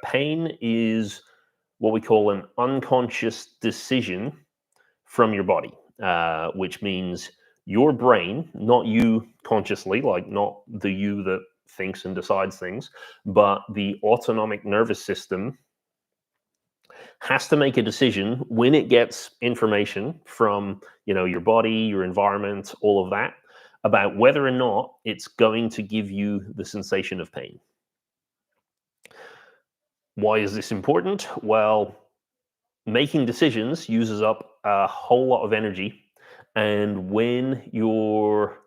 Pain is what we call an unconscious decision from your body, which means your brain, not you consciously, like not the you that thinks and decides things, but the autonomic nervous system has to make a decision when it gets information from your body, your environment, all of that, about whether or not it's going to give you the sensation of pain. Why is this important? Well, making decisions uses up a whole lot of energy. And when your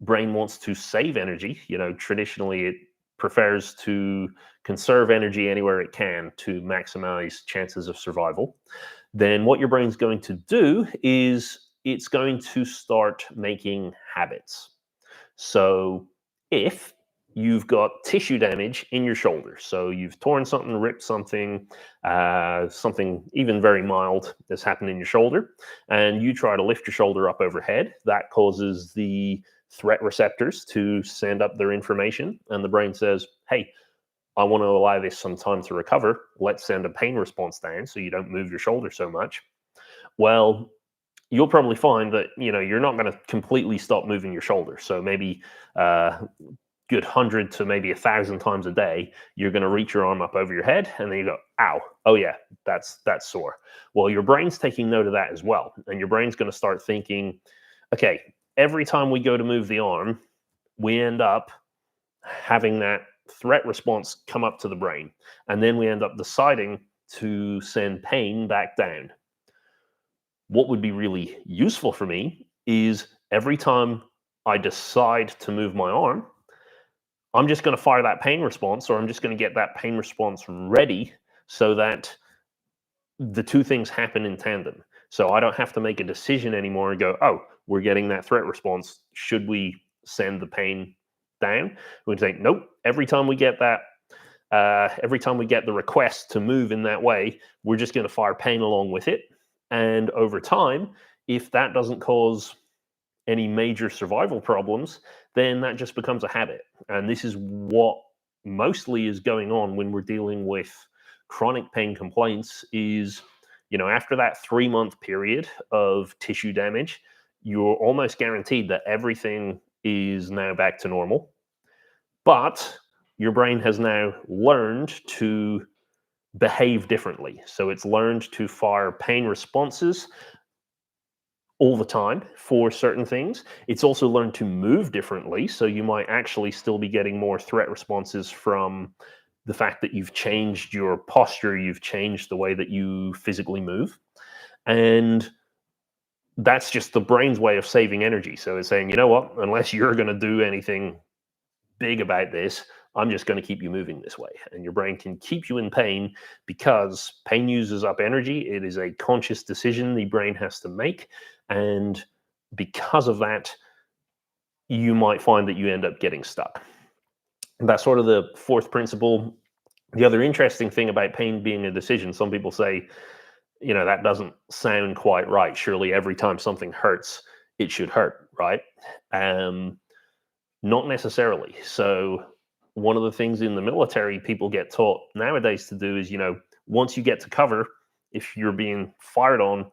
brain wants to save energy, traditionally it prefers to conserve energy anywhere it can to maximize chances of survival. Then what your brain's going to do is it's going to start making habits. So if you've got tissue damage in your shoulder, so you've torn something, ripped something, something even very mild has happened in your shoulder, and you try to lift your shoulder up overhead, that causes the threat receptors to send up their information, and the brain says, hey, I want to allow this some time to recover. Let's send a pain response down so you don't move your shoulder so much. Well, you'll probably find that you're not going to completely stop moving your shoulder. So maybe good 100 to maybe 1,000 times a day, you're going to reach your arm up over your head, and then you go, "Ow! Oh yeah, that's sore." Well, your brain's taking note of that as well, and your brain's going to start thinking, "Okay, every time we go to move the arm, we end up having that threat response come up to the brain, and then we end up deciding to send pain back down. What would be really useful for me is every time I decide to move my arm, I'm just going to fire that pain response, or I'm just going to get that pain response ready so that the two things happen in tandem. So I don't have to make a decision anymore and go, oh, we're getting that threat response. Should we send the pain down? We say, nope. Every time we get that, every time we get the request to move in that way, we're just going to fire pain along with it. And over time, if that doesn't cause any major survival problems, then that just becomes a habit. And this is what mostly is going on when we're dealing with chronic pain complaints is, after that 3-month period of tissue damage, you're almost guaranteed that everything is now back to normal. But your brain has now learned to behave differently. So it's learned to fire pain responses all the time for certain things. It's also learned to move differently. So you might actually still be getting more threat responses from the fact that you've changed your posture, you've changed the way that you physically move. And that's just the brain's way of saving energy. So it's saying, you know what, unless you're going to do anything big about this, I'm just going to keep you moving this way. And your brain can keep you in pain because pain uses up energy. It is a conscious decision the brain has to make. And because of that, you might find that you end up getting stuck. That's sort of the fourth principle. The other interesting thing about pain being a decision, some people say, that doesn't sound quite right. Surely every time something hurts, it should hurt, right? Not necessarily. So one of the things in the military people get taught nowadays to do is, once you get to cover, if you're being fired on,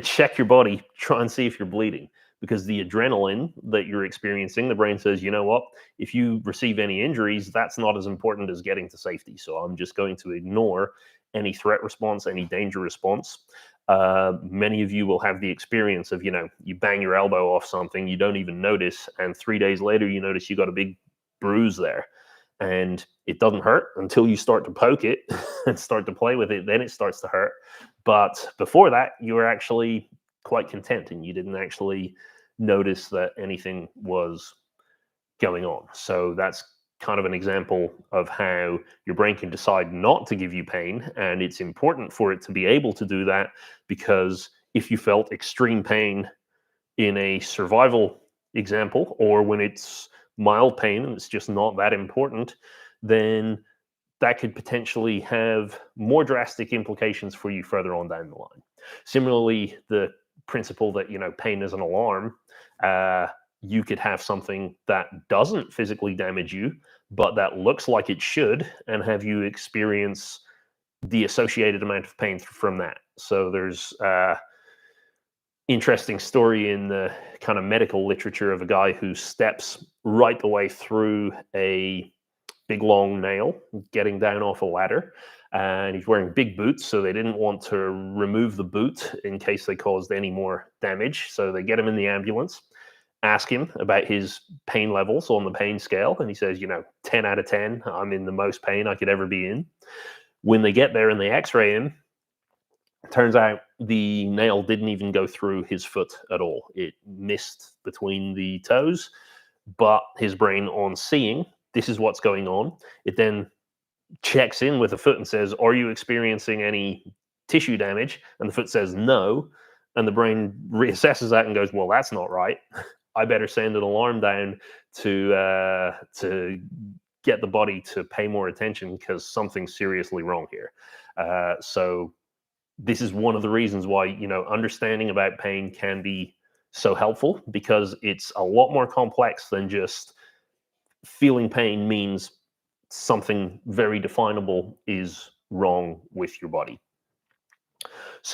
check your body, try and see if you're bleeding. Because the adrenaline that you're experiencing, the brain says, you know what, if you receive any injuries, that's not as important as getting to safety. So I'm just going to ignore any threat response, any danger response. Many of you will have the experience of, you bang your elbow off something, you don't even notice, and 3 days later, you notice you got a big bruise there. And it doesn't hurt until you start to poke it and start to play with it. Then it starts to hurt. But before that, you were actually quite content and you didn't actually notice that anything was going on. So that's kind of an example of how your brain can decide not to give you pain. And it's important for it to be able to do that, because if you felt extreme pain in a survival example, or when it's mild pain and it's just not that important, then that could potentially have more drastic implications for you further on down the line. Similarly, the principle that pain is an alarm, you could have something that doesn't physically damage you, but that looks like it should, and have you experience the associated amount of pain from that. So there's interesting story in the kind of medical literature of a guy who steps right the way through a big long nail getting down off a ladder, and he's wearing big boots, so they didn't want to remove the boot in case they caused any more damage. So they get him in the ambulance, ask him about his pain levels on the pain scale, and he says, 10 out of 10, I'm in the most pain I could ever be in. When they get there and they x-ray him, turns out the nail didn't even go through his foot at all. It missed between the toes, but his brain, on seeing this is what's going on, it then checks in with the foot and says, are you experiencing any tissue damage? And the foot says no. And the brain reassesses that and goes, well, that's not right. I better send an alarm down to get the body to pay more attention because something's seriously wrong here. So this is one of the reasons why, understanding about pain can be so helpful, because it's a lot more complex than just feeling pain means something very definable is wrong with your body.